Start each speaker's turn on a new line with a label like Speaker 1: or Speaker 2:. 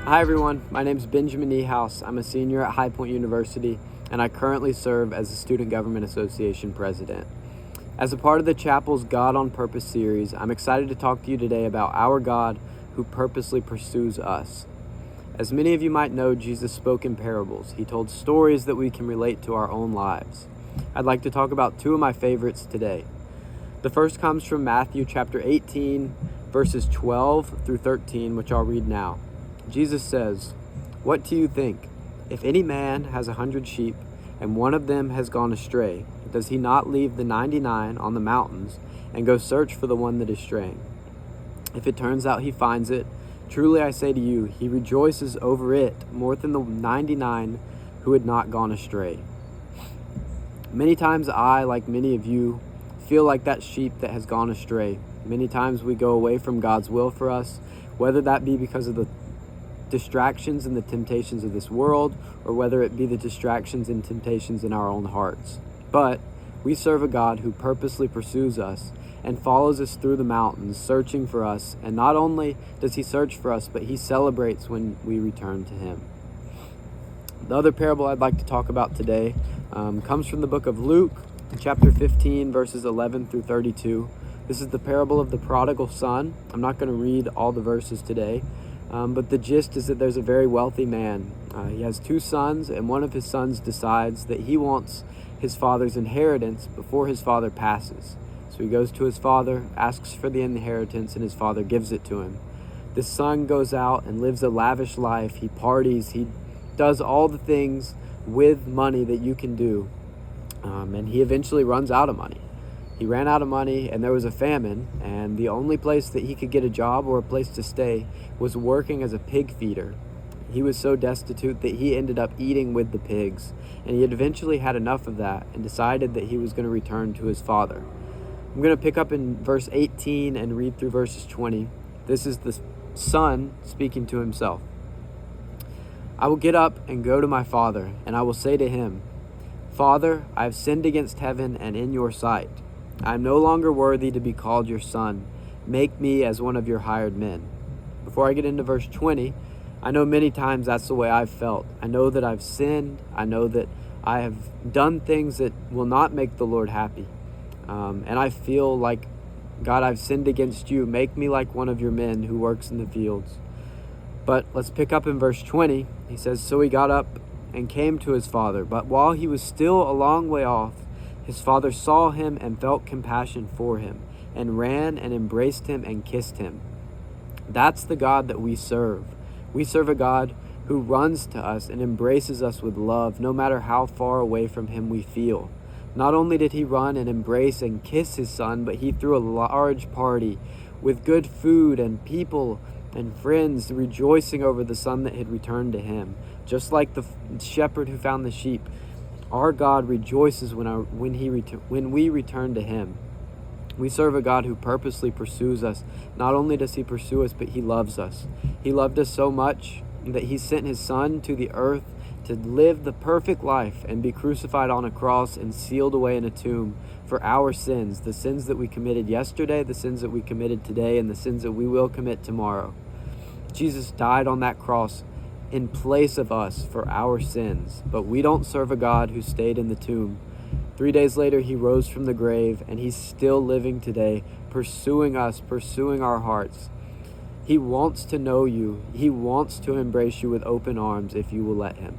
Speaker 1: Hi everyone, my name is Ben Niehaus. I'm a senior at High Point University, and I currently serve as the Student Government Association president. As a part of the Chapel's God on Purpose series, I'm excited to talk to you today about our God who purposely pursues us. As many of you might know, Jesus spoke in parables. He told stories that we can relate to our own lives. I'd like to talk about two of my favorites today. The first comes from Matthew chapter 18, verses 12 through 13, which I'll read now. Jesus says, "What do you think? If any man has 100 sheep, and one of them has gone astray, does he not leave the 99 on the mountains and go search for the one that is straying? If it turns out he finds it, truly I say to you, he rejoices over it more than the 99 who had not gone astray." Many times I, like many of you, feel like that sheep that has gone astray. Many times we go away from God's will for us, whether that be because of the distractions and the temptations of this world, or whether it be the distractions and temptations in our own hearts. But we serve a God who purposely pursues us and follows us through the mountains, searching for us. And not only does he search for us, but he celebrates when we return to him. The other parable I'd like to talk about today comes from the book of Luke, chapter 15, verses 11 through 32. This is the parable of the prodigal son. I'm not going to read all the verses today, but the gist is that there's a very wealthy man. He has two sons, and one of his sons decides that he wants his father's inheritance before his father passes. So he goes to his father, asks for the inheritance, and his father gives it to him. The son goes out and lives a lavish life. He parties, he does all the things with money that you can do, and he eventually runs out of money. He ran out of money, and there was a famine, and the only place that he could get a job or a place to stay was working as a pig feeder. He was so destitute that he ended up eating with the pigs, and he had eventually had enough of that and decided that he was going to return to his father. I'm going to pick up in verse 18 and read through verses 20. This is the son speaking to himself. "I will get up and go to my father, and I will say to him, 'Father, I have sinned against heaven and in your sight. I am no longer worthy to be called your son. Make me as one of your hired men.'" Before I get into verse 20, I know many times that's the way I've felt. I know that I've sinned. I know that I have done things that will not make the Lord happy. And I feel like, "God, I've sinned against you. Make me like one of your men who works in the fields." But let's pick up in verse 20. He says, "So he got up and came to his father. But while he was still a long way off, his father saw him and felt compassion for him, and ran and embraced him and kissed him." That's the God that we serve. We serve a God who runs to us and embraces us with love, no matter how far away from him we feel. Not only did he run and embrace and kiss his son, but he threw a large party with good food and people and friends rejoicing over the son that had returned to him. Just like the shepherd who found the sheep, our God rejoices when we return to him. We serve a God who purposely pursues us. Not only does he pursue us, but he loves us. He loved us so much that he sent his son to the earth to live the perfect life and be crucified on a cross and sealed away in a tomb for our sins, the sins that we committed yesterday, the sins that we committed today, and the sins that we will commit tomorrow. Jesus died on that cross in place of us for our sins. But we don't serve a God who stayed in the tomb. 3 days later, he rose from the grave, and he's still living today, pursuing us, pursuing our hearts. He wants to know you. He wants to embrace you with open arms if you will let him.